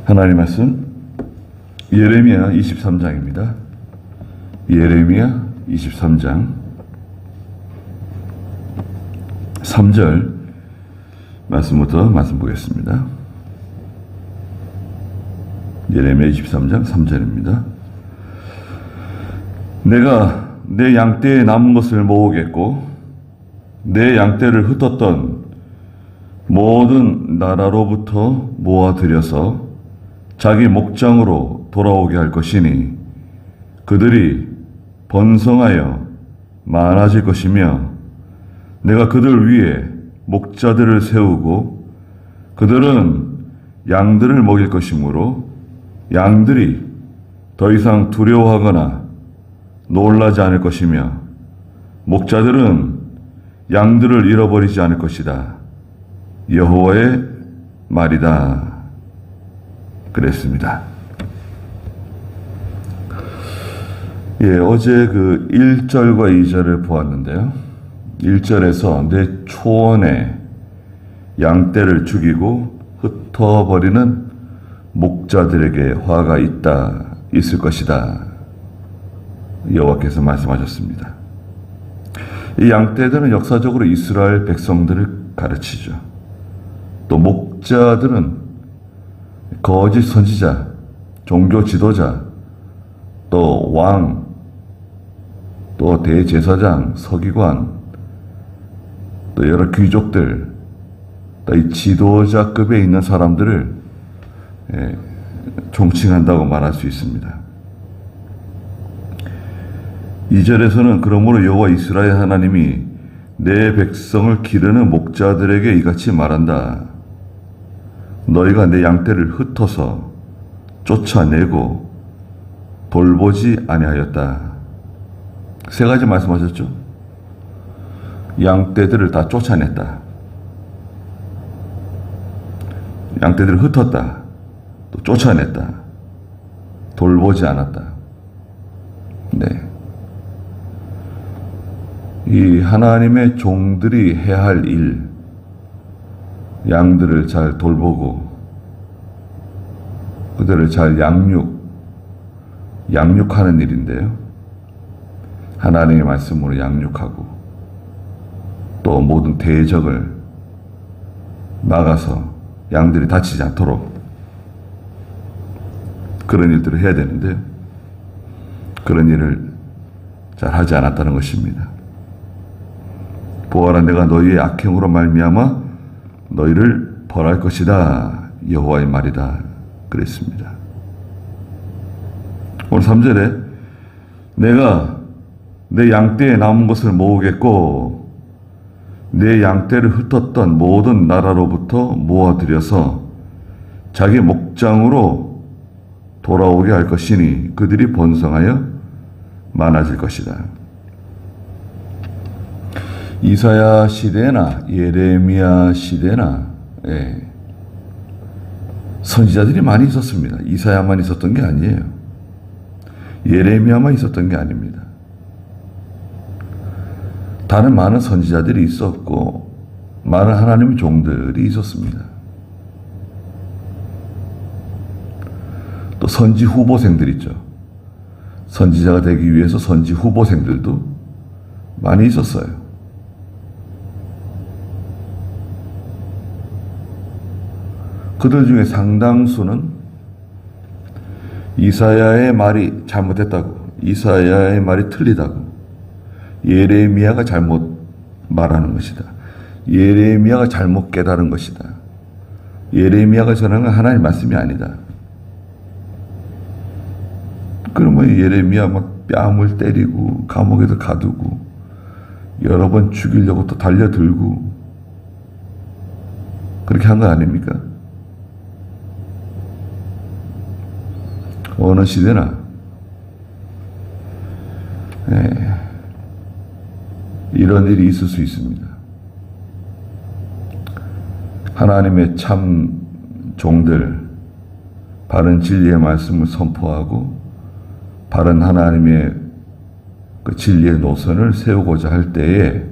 하나님 말씀 예레미야 23장입니다. 예레미야 23장 3절 말씀부터 말씀 보겠습니다. 예레미야 23장 3절입니다. 내가 내 양떼에 남은 것을 모으겠고 내 양떼를 흩었던 모든 나라로부터 모아들여서 자기 목장으로 돌아오게 할 것이니 그들이 번성하여 많아질 것이며 내가 그들 위에 목자들을 세우고 그들은 양들을 먹일 것이므로 양들이 더 이상 두려워하거나 놀라지 않을 것이며 목자들은 양들을 잃어버리지 않을 것이다. 여호와의 말이다. 그랬습니다. 어제 그 1절과 2절을 보았는데요. 1절에서 내 초원에 양떼를 죽이고 흩어버리는 목자들에게 화가 있을 것이다. 여호와께서 말씀하셨습니다. 이 양떼들은 역사적으로 이스라엘 백성들을 가르치죠. 또 목자들은 거짓 선지자, 종교 지도자, 또 왕, 또 대제사장, 서기관, 또 여러 귀족들, 또 이 지도자급에 있는 사람들을 총칭한다고 말할 수 있습니다. 2절에서는 그러므로 여호와 이스라엘 하나님이 내 백성을 기르는 목자들에게 이같이 말한다. 너희가 내 양떼를 흩어서 쫓아내고 돌보지 아니하였다. 세 가지 말씀하셨죠? 양떼들을 다 쫓아냈다. 양떼들을 흩었다. 또 쫓아냈다. 돌보지 않았다. 네. 이 하나님의 종들이 해야 할 일, 양들을 잘 돌보고 그들을 잘 양육하는 일인데요. 하나님의 말씀으로 양육하고 또 모든 대적을 막아서 양들이 다치지 않도록 그런 일들을 해야 되는데 그런 일을 잘 하지 않았다는 것입니다. 보아라, 내가 너희의 악행으로 말미암아 너희를 벌할 것이다. 여호와의 말이다. 그랬습니다. 오늘 3절에 내가 내 양떼에 남은 것을 모으겠고 내 양떼를 흩었던 모든 나라로부터 모아들여서 자기 목장으로 돌아오게 할 것이니 그들이 번성하여 많아질 것이다. 이사야 시대나 예레미야 시대나 선지자들이 많이 있었습니다. 이사야만 있었던 게 아니에요. 예레미야만 있었던 게 아닙니다. 다른 많은 선지자들이 있었고 많은 하나님의 종들이 있었습니다. 또 선지 후보생들 있죠. 선지자가 되기 위해서 선지 후보생들도 많이 있었어요. 그들 중에 상당수는 이사야의 말이 잘못됐다고, 이사야의 말이 틀리다고, 예레미야가 잘못 말하는 것이다. 예레미야가 잘못 깨달은 것이다. 예레미야가 전하는 건 하나님의 말씀이 아니다. 그러면 예레미야 막 뺨을 때리고 감옥에도 가두고 여러 번 죽이려고 또 달려들고 그렇게 한 거 아닙니까? 어느 시대나 이런 일이 있을 수 있습니다. 하나님의 참 종들, 바른 진리의 말씀을 선포하고 바른 하나님의 그 진리의 노선을 세우고자 할 때에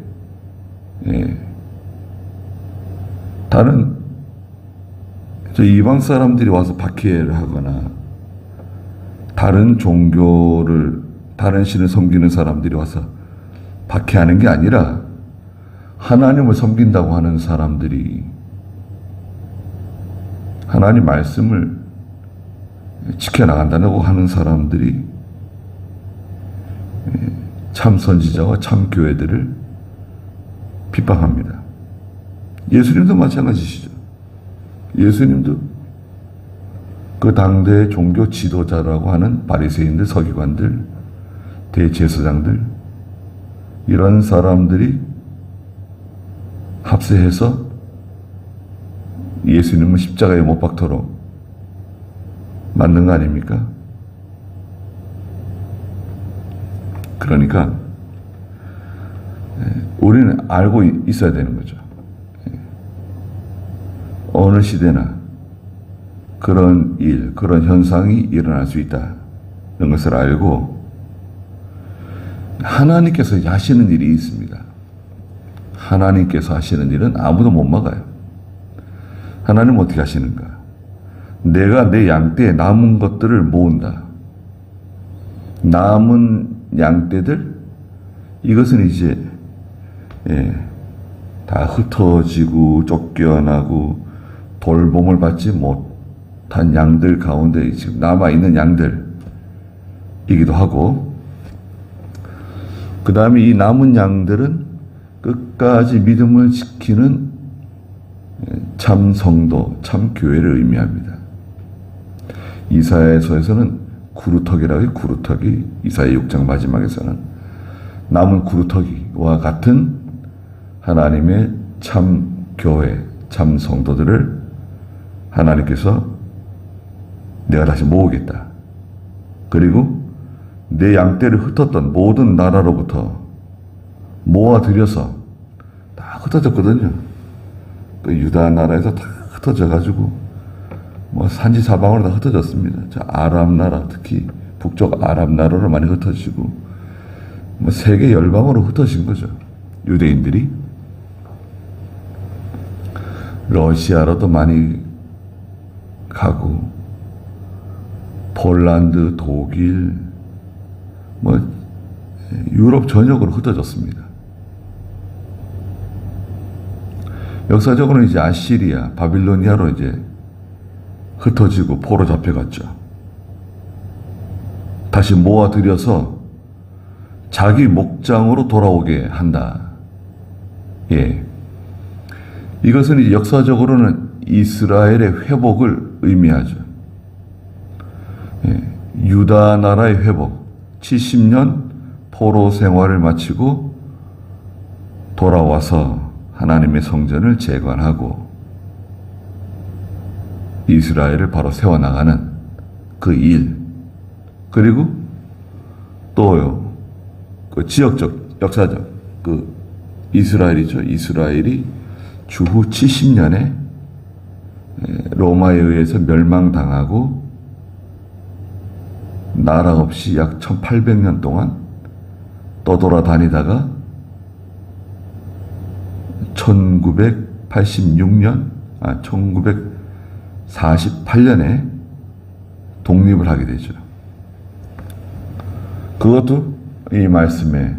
다른 저 이방 사람들이 와서 박해를 하거나 다른 종교를, 다른 신을 섬기는 사람들이 와서 박해하는 게 아니라 하나님을 섬긴다고 하는 사람들이 하나님 말씀을 지켜나간다고 하는 사람들이 참 선지자와 참 교회들을 핍박합니다. 예수님도 마찬가지시죠. 예수님도 그 당대의 종교 지도자라고 하는 바리새인들, 서기관들, 대제사장들, 이런 사람들이 합세해서 예수님을 십자가에 못 박도록 만든 거 아닙니까? 그러니까 우리는 알고 있어야 되는 거죠. 어느 시대나 그런 일, 그런 현상이 일어날 수 있다는 것을 알고 하나님께서 하시는 일이 있습니다. 하나님께서 하시는 일은 아무도 못 막아요. 하나님은 어떻게 하시는가? 내가 내 양떼에 남은 것들을 모은다. 남은 양떼들, 이것은 이제 다 흩어지고 쫓겨나고 돌봄을 받지 못한 양들 가운데 지금 남아있는 양들이기도 하고, 그 다음에 이 남은 양들은 끝까지 믿음을 지키는 참 성도, 참 교회를 의미합니다. 이사야서에서는 구루터기라고 해요. 구루터기. 이사야 6장 마지막에서는 남은 구루터기와 같은 하나님의 참 교회, 참 성도들을 하나님께서 내가 다시 모으겠다. 그리고 내 양떼를 흩었던 모든 나라로부터 모아들여서 다 흩어졌거든요. 그 유다 나라에서 다 흩어져가지고 뭐 산지 사방으로 다 흩어졌습니다. 저 아랍 나라, 특히 북쪽 아랍 나라로 많이 흩어지고 뭐 세계 열방으로 흩어진 거죠. 유대인들이 러시아로도 많이 가고 폴란드, 독일, 뭐 유럽 전역으로 흩어졌습니다. 역사적으로는 이제 아시리아, 바빌로니아로 이제 흩어지고 포로 잡혀갔죠. 다시 모아들여서 자기 목장으로 돌아오게 한다. 예. 이것은 이제 역사적으로는 이스라엘의 회복을 의미하죠. 예. 유다 나라의 회복. 70년 포로 생활을 마치고 돌아와서 하나님의 성전을 재건하고 이스라엘을 바로 세워나가는 그 일, 그리고 또요, 그 지역적, 역사적, 그 이스라엘이죠. 이스라엘이 주후 70년에 로마에 의해서 멸망당하고 나라 없이 약 1800년 동안 떠돌아다니다가 1948년에 독립을 하게 되죠. 그것도 이 말씀에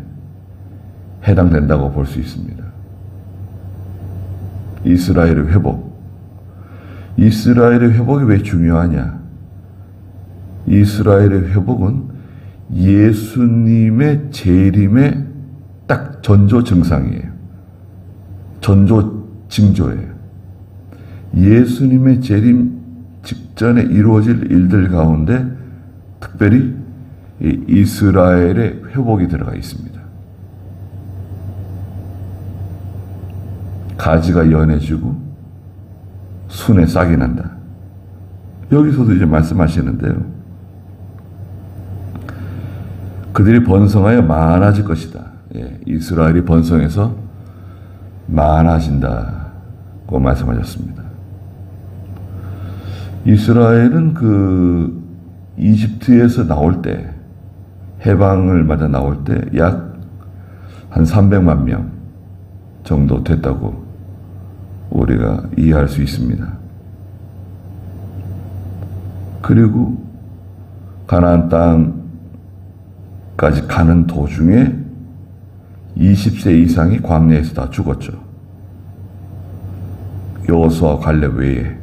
해당된다고 볼 수 있습니다. 이스라엘의 회복. 이스라엘의 회복이 왜 중요하냐? 이스라엘의 회복은 예수님의 재림의 딱 전조 증상이에요. 전조 징조예요. 예수님의 재림 직전에 이루어질 일들 가운데 특별히 이스라엘의 회복이 들어가 있습니다. 가지가 연해지고 순에 싹이 난다. 여기서도 이제 말씀하시는데요. 그들이 번성하여 많아질 것이다. 예, 이스라엘이 번성해서 많아진다고 말씀하셨습니다. 이스라엘은 그 이집트에서 나올 때, 해방을 맞아 나올 때 약 한 300만 명 정도 됐다고 우리가 이해할 수 있습니다. 그리고 가나안 땅까지 가는 도중에 20세 이상이 광야에서 다 죽었죠. 여호수아 갈렙 외에.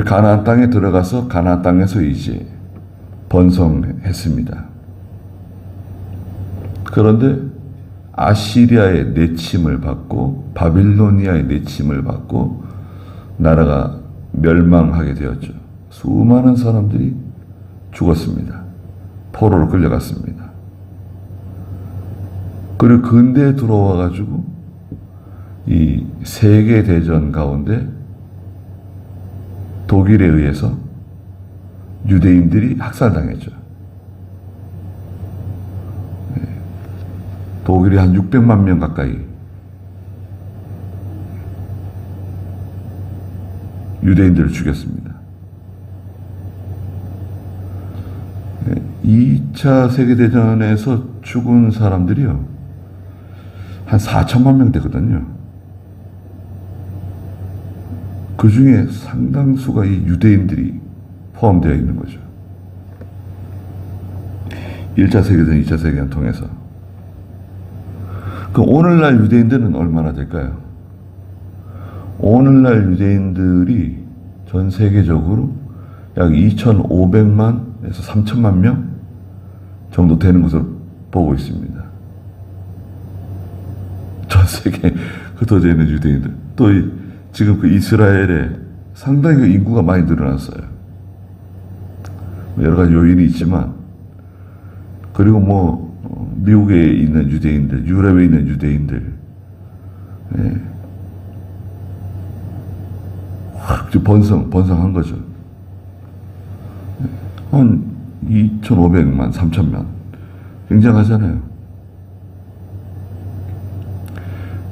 가나안 땅에 들어가서 가나안 땅에서 이제 번성했습니다. 그런데 아시리아의 내침을 받고 바빌로니아의 내침을 받고 나라가 멸망하게 되었죠. 수많은 사람들이 죽었습니다. 포로로 끌려갔습니다. 그리고 근대에 들어와 가지고 이 세계대전 가운데 독일에 의해서 유대인들이 학살당했죠. 독일이 한 600만 명 가까이 유대인들을 죽였습니다. 2차 세계대전에서 죽은 사람들이요, 한 4천만 명 되거든요. 그 중에 상당수가 이 유대인들이 포함되어 있는 거죠. 1차 세계대전, 2차 세계대전 통해서. 그럼 오늘날 유대인들은 얼마나 될까요? 오늘날 유대인들이 전 세계적으로 약 2,500만에서 3천만 명 정도 되는 것으로 보고 있습니다. 전 세계에 흩어져 있는 유대인들. 또 지금 그 이스라엘에 상당히 그 인구가 많이 늘어났어요. 여러 가지 요인이 있지만, 그리고 미국에 있는 유대인들, 유럽에 있는 유대인들, 확 번성한 거죠. 한 2,500만, 3,000만. 굉장하잖아요.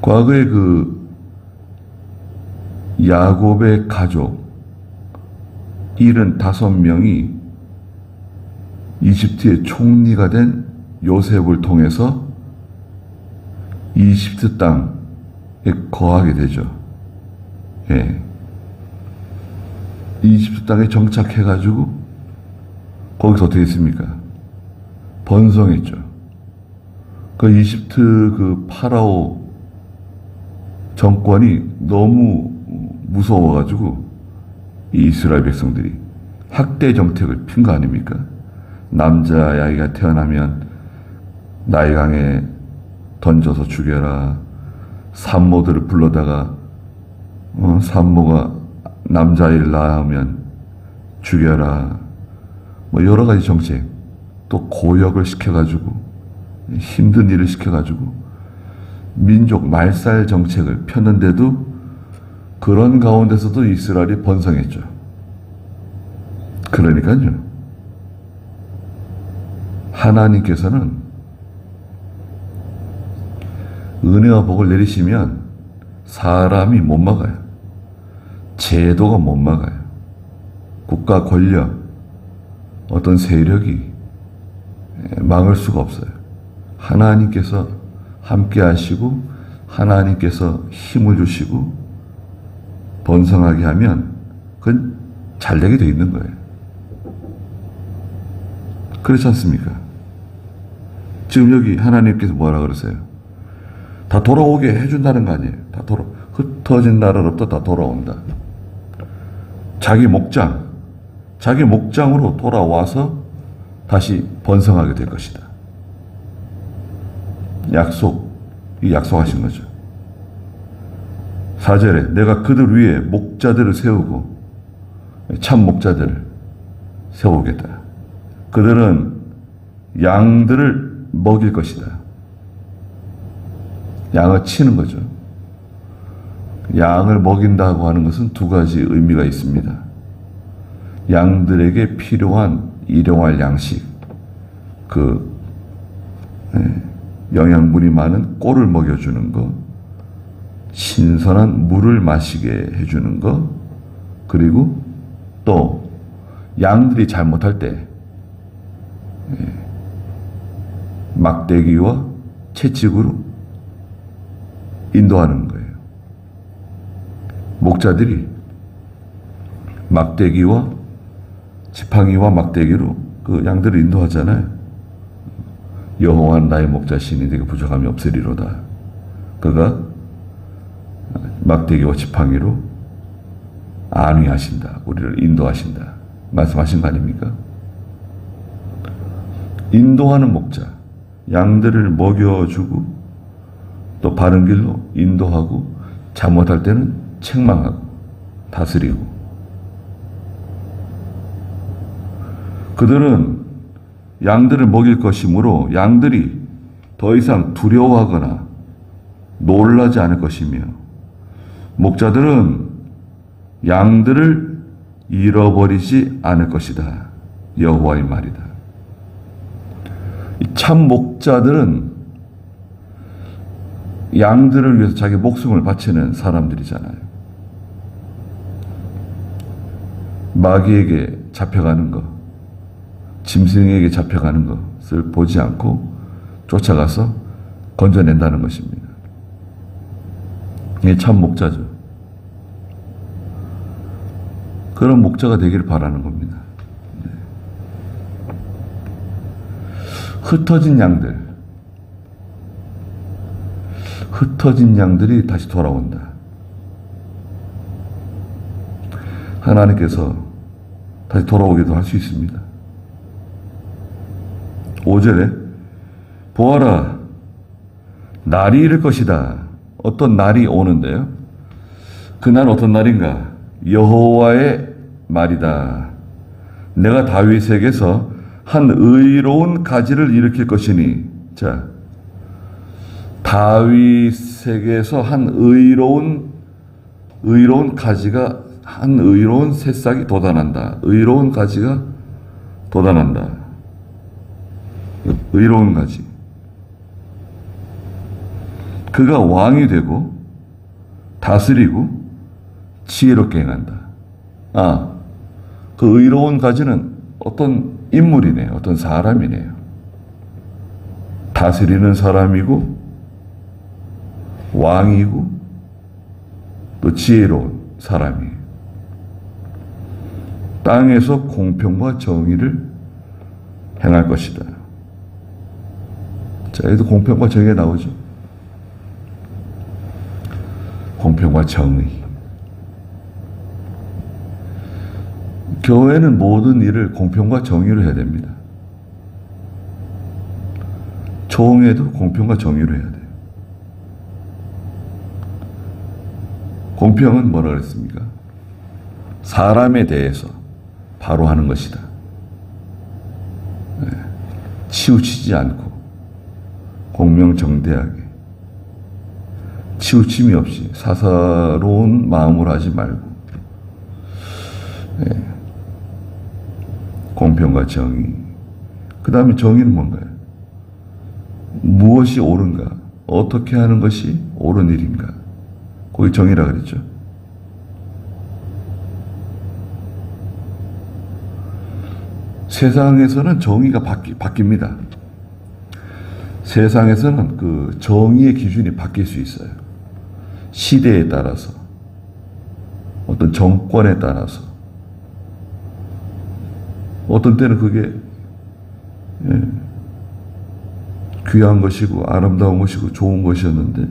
과거에 그 야곱의 가족 75명이 이집트의 총리가 된 요셉을 통해서 이집트 땅에 거하게 되죠. 이집트 땅에 정착해가지고 거기서 어떻게 했습니까? 번성했죠. 그 이집트 그 파라오 정권이 너무 무서워가지고 이 이스라엘 백성들이 학대 정책을 핀 거 아닙니까? 남자아이가 태어나면 나일강에 던져서 죽여라. 산모들을 불러다가 산모가 남자아이를 낳으면 죽여라. 여러 가지 정책, 또 고역을 시켜가지고 힘든 일을 시켜가지고 민족 말살 정책을 폈는데도 그런 가운데서도 이스라엘이 번성했죠. 그러니까요, 하나님께서는 은혜와 복을 내리시면 사람이 못 막아요. 제도가 못 막아요. 국가 권력, 어떤 세력이 막을 수가 없어요. 하나님께서 함께 하시고 하나님께서 힘을 주시고 번성하게 하면 그건 잘 되게 돼 있는 거예요. 그렇지 않습니까? 지금 여기 하나님께서 뭐라 그러세요? 다 돌아오게 해준다는 거 아니에요. 흩어진 나라로부터 다 돌아온다. 자기 목장으로 돌아와서 다시 번성하게 될 것이다. 약속하신 거죠. 4절에 내가 그들 위에 목자들을 세우고 참 목자들을 세우겠다. 그들은 양들을 먹일 것이다. 양을 치는 거죠. 양을 먹인다고 하는 것은 두 가지 의미가 있습니다. 양들에게 필요한 일용할 양식, 영양분이 많은 꼴을 먹여주는 것, 신선한 물을 마시게 해주는 것, 그리고 또 양들이 잘못할 때 막대기와 채찍으로 인도하는 거예요. 목자들이 막대기와 지팡이와 막대기로 그 양들을 인도하잖아요. 여호와는 나의 목자시니 내게 부족함이 없으리로다. 그가 막대기와 지팡이로 안위하신다. 우리를 인도하신다. 말씀하신 거 아닙니까? 인도하는 목자, 양들을 먹여주고 또 바른 길로 인도하고 잘못할 때는 책망하고 다스리고, 그들은 양들을 먹일 것이므로 양들이 더 이상 두려워하거나 놀라지 않을 것이며, 목자들은 양들을 잃어버리지 않을 것이다. 여호와의 말이다. 참 목자들은 양들을 위해서 자기 목숨을 바치는 사람들이잖아요. 마귀에게 잡혀가는 것, 짐승에게 잡혀가는 것을 보지 않고 쫓아가서 건져낸다는 것입니다. 이게 참 목자죠. 그런 목자가 되기를 바라는 겁니다. 흩어진 양들이 다시 돌아온다. 하나님께서 다시 돌아오기도 할 수 있습니다. 5절에 보아라, 날이 이를 것이다. 어떤 날이 오는데요. 그날 어떤 날인가? 여호와의 말이다. 내가 다윗에게서 한 의로운 가지를 일으킬 것이니. 자, 다윗에게서 한 의로운 가지가, 한 의로운 새싹이 돋아난다. 의로운 가지가 돋아난다. 의로운 가지. 그가 왕이 되고 다스리고 지혜롭게 행한다. 그 의로운 가지는 어떤 인물이네요. 어떤 사람이네요. 다스리는 사람이고 왕이고 또 지혜로운 사람이에요. 땅에서 공평과 정의를 행할 것이다. 자, 여기도 공평과 정의가 나오죠. 공평과 정의. 교회는 모든 일을 공평과 정의로 해야 됩니다. 총회도 공평과 정의로 해야 돼요. 공평은 뭐라 그랬습니까? 사람에 대해서 바로 하는 것이다. 치우치지 않고 공명정대하게, 치우침이 없이 사사로운 마음으로 하지 말고, 공평과 정의. 그 다음에 정의는 뭔가요? 무엇이 옳은가? 어떻게 하는 것이 옳은 일인가? 거기 정의라 그랬죠. 세상에서는 정의가 바뀝니다. 세상에서는 그 정의의 기준이 바뀔 수 있어요. 시대에 따라서, 어떤 정권에 따라서. 어떤 때는 그게 귀한 것이고 아름다운 것이고 좋은 것이었는데,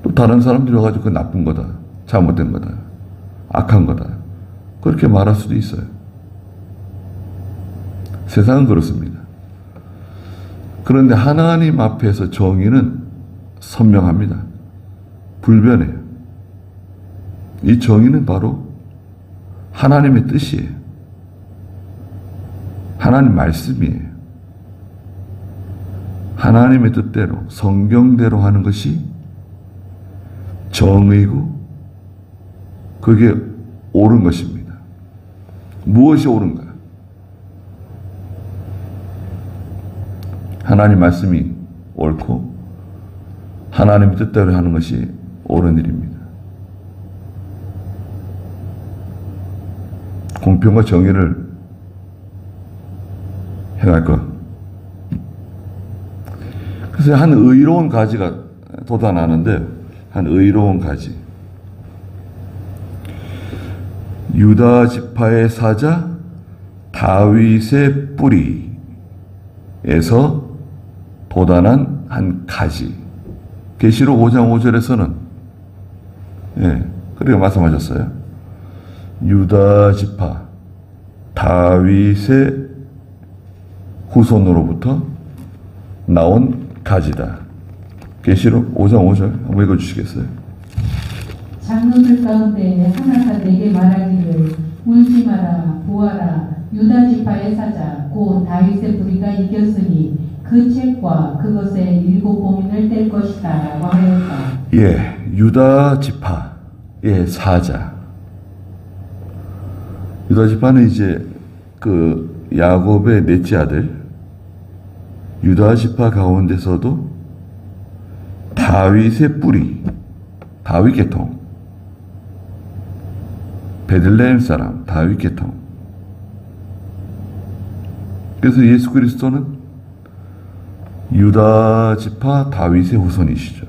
또 다른 사람들이 와가지고 그건 나쁜 거다, 잘못된 거다, 악한 거다, 그렇게 말할 수도 있어요. 세상은 그렇습니다. 그런데 하나님 앞에서 정의는 선명합니다. 불변해요. 이 정의는 바로 하나님의 뜻이에요. 하나님 말씀이에요. 하나님의 뜻대로, 성경대로 하는 것이 정의고 그게 옳은 것입니다. 무엇이 옳은가? 하나님 말씀이 옳고 하나님의 뜻대로 하는 것이 옳은 일입니다. 공평과 정의를 행할 것. 그래서 한 의로운 가지가 돋아나는데, 한 의로운 가지. 유다 지파의 사자 다윗의 뿌리에서 돋아난 한 가지. 계시록 5장 5절에서는 그렇게 말씀하셨어요. 유다 지파 다윗의 후손으로부터 나온 가지다. 계시록 5장 5절 한번 읽어주시겠어요? 장로들 가운데 하나가 내게 말하기를 울지 마라 보아라 유다 지파의 사자 곧 다윗의 부리가 이겼으니 그 책과 그것의 7 봉인을 뗄 것이다 라고 하였다. 유다 지파의 사자. 유다 지파는 이제 그 야곱의 넷째 아들 유다 지파 가운데서도 다윗의 뿌리, 다윗 계통, 베들레헴 사람, 다윗 계통. 그래서 예수 그리스도는 유다 지파 다윗의 후손이시죠.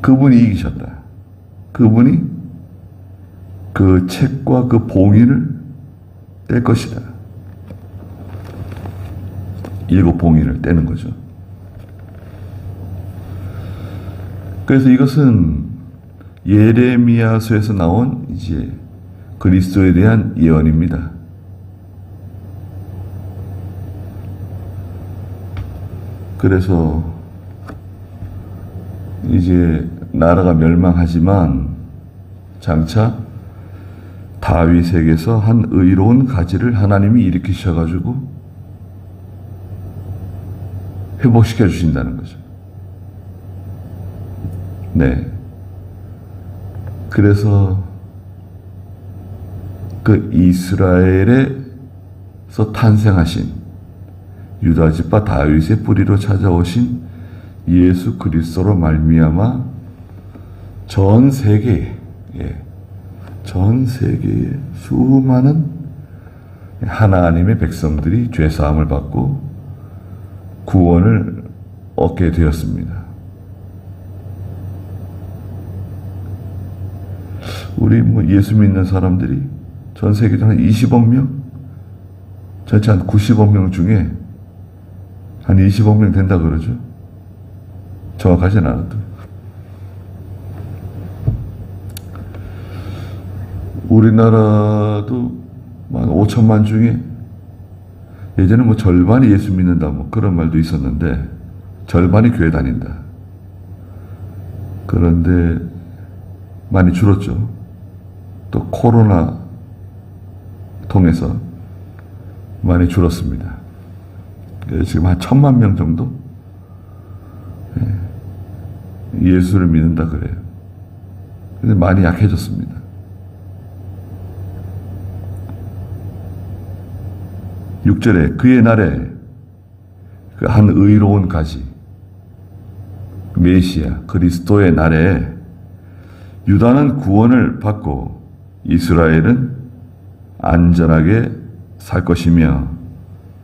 그분이 이기셨다. 그분이 그 책과 그 봉인을 뗄 것이다. 7 봉인을 떼는 거죠. 그래서 이것은 예레미야서에서 나온 이제 그리스도에 대한 예언입니다. 그래서 이제 나라가 멸망하지만 장차 다윗에게서 한 의로운 가지를 하나님이 일으키셔가지고 회복시켜 주신다는 거죠. 그래서 그 이스라엘에서 탄생하신 유다 지파 다윗의 뿌리로 찾아오신 예수 그리스도로 말미암아 전 세계에 수많은 하나님의 백성들이 죄 사함을 받고 구원을 얻게 되었습니다. 우리 예수 믿는 사람들이 전 세계적으로 한 20억 명, 전체 한 90억 명 중에 한 20억 명 된다 그러죠. 정확하진 않아도. 우리나라도 한 5천만 중에 예전에 절반이 예수 믿는다 그런 말도 있었는데 절반이 교회 다닌다. 그런데 많이 줄었죠. 또 코로나 통해서 많이 줄었습니다. 지금 한 1,000만 명 정도 예수를 믿는다 그래요. 근데 많이 약해졌습니다. 6절에 그의 날에 그 한 의로운 가지 메시아 그리스도의 날에 유다는 구원을 받고 이스라엘은 안전하게 살 것이며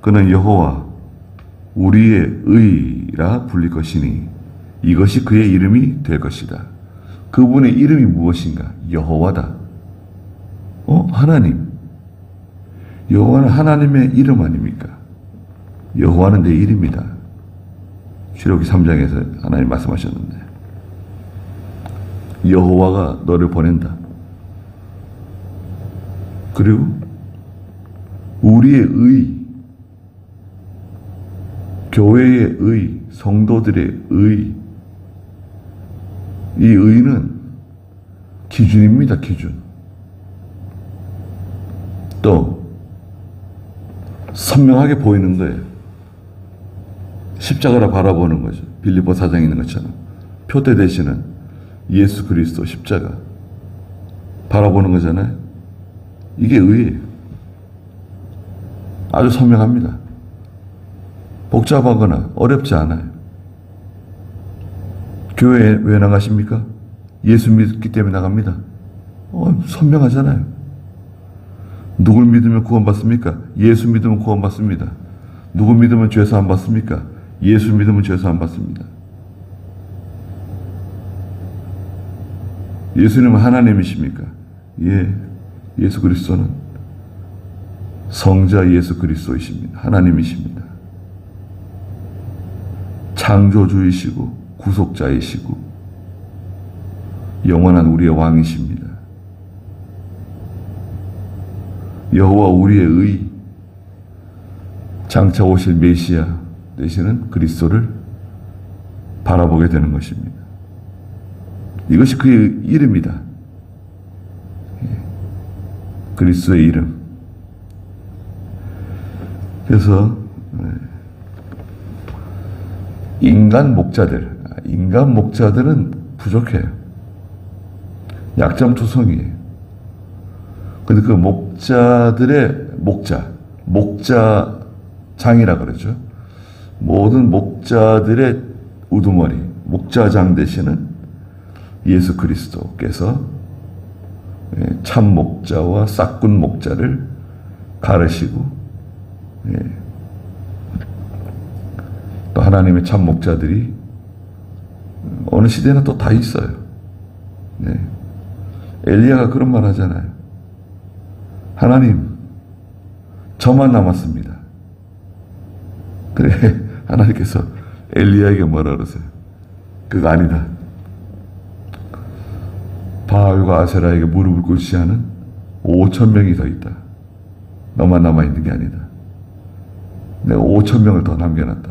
그는 여호와 우리의 의라 불릴 것이니 이것이 그의 이름이 될 것이다. 그분의 이름이 무엇인가? 여호와다. 하나님. 여호와는 하나님의 이름 아닙니까? 여호와는 내 이름이다. 출애굽기 3장에서 하나님 말씀하셨는데 여호와가 너를 보낸다. 그리고 우리의 의, 교회의 의, 성도들의 의, 이 의는 기준입니다. 기준. 또 선명하게 보이는 거예요. 십자가를 바라보는 거죠. 빌립보 4장에 있는 것처럼 표대 되시는 예수 그리스도 십자가 바라보는 거잖아요. 이게 의예요. 아주 선명합니다. 복잡하거나 어렵지 않아요. 교회에 왜 나가십니까? 예수 믿기 때문에 나갑니다. 선명하잖아요. 누굴 믿으면 구원받습니까? 예수 믿으면 구원받습니다. 누구 믿으면 죄사함 받습니까? 예수 믿으면 죄사함 받습니다. 예수님은 하나님이십니까? 예. 예수 그리스도는 성자 예수 그리스도이십니다. 하나님이십니다. 창조주이시고 구속자이시고 영원한 우리의 왕이십니다. 여호와 우리의 의, 장차 오실 메시아 되시는 그리스도를 바라보게 되는 것입니다. 이것이 그의 이름이다. 그리스도의 이름. 그래서 인간 목자들은 부족해요. 약점투성이에요. 근데 그 목자들의 목자장이라 그러죠. 모든 목자들의 우두머리, 목자장 되시는 예수 그리스도께서 참 목자와 싹군 목자를 가르시고, 또 하나님의 참 목자들이 어느 시대나 또 다 있어요. 엘리야가 그런 말 하잖아요. 하나님, 저만 남았습니다. 그래, 하나님께서 엘리야에게 뭐라 그러세요? 그거 아니다. 바알과 아세라에게 무릎을 꿇지 않은 5,000명이 더 있다. 너만 남아있는 게 아니다. 내가 5,000명을 더 남겨놨다.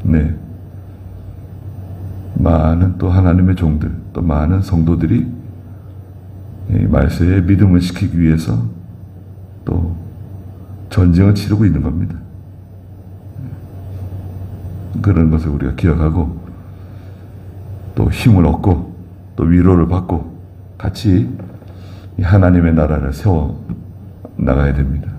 네. 많은 또 하나님의 종들, 또 많은 성도들이 말세에 믿음을 지키기 위해서 또 전쟁을 치르고 있는 겁니다. 그런 것을 우리가 기억하고 또 힘을 얻고 또 위로를 받고 같이 하나님의 나라를 세워 나가야 됩니다.